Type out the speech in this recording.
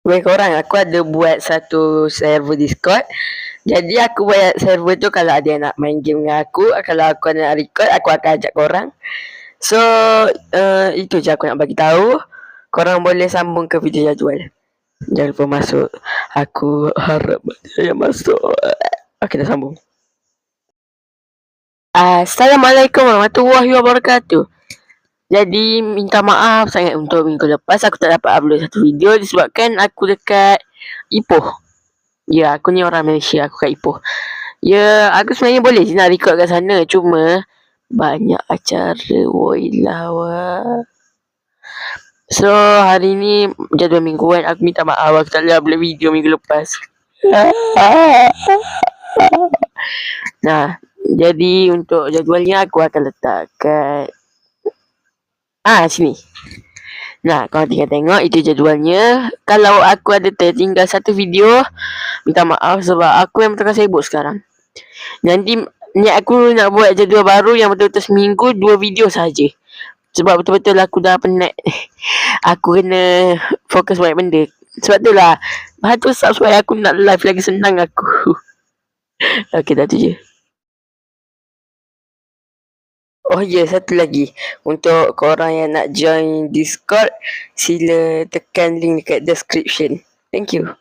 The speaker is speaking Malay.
Weh korang, aku ada buat satu server Discord. Jadi aku buat server tu kalau ada yang nak main game dengan aku, kalau aku nak record, aku akan ajak korang. So, itu je aku nak bagi tahu. Korang boleh sambung ke video jadual. Jangan lupa masuk. Aku harap banyak yang masuk. Okey, dah sambung. Assalamualaikum warahmatullahi wabarakatuh. Jadi minta maaf sangat untuk minggu lepas aku tak dapat upload satu video disebabkan aku dekat Ipoh. Ya, aku ni orang Malaysia, aku kat Ipoh. Ya, aku sebenarnya boleh je nak record kat sana, cuma banyak acara. Wailah. So, hari ni jadual mingguan, aku minta maaf aku tak boleh upload video minggu lepas. Nah, jadi untuk jadualnya aku akan letak kat sini. Nah, korang tinggal tengok itu jadualnya. Kalau aku ada tertinggal satu video, minta maaf sebab aku yang tengah sibuk sekarang. Nanti niat aku nak buat jadual baru yang betul-betul seminggu 2 video saja. Sebab betul-betul aku dah penat. Aku kena fokus banyak benda. Sebab tu lah bantu subscribe aku nak live lagi senang aku. Okey, dah tu je. Oh ya, satu lagi. Untuk korang yang nak join Discord, sila tekan link dekat description. Thank you.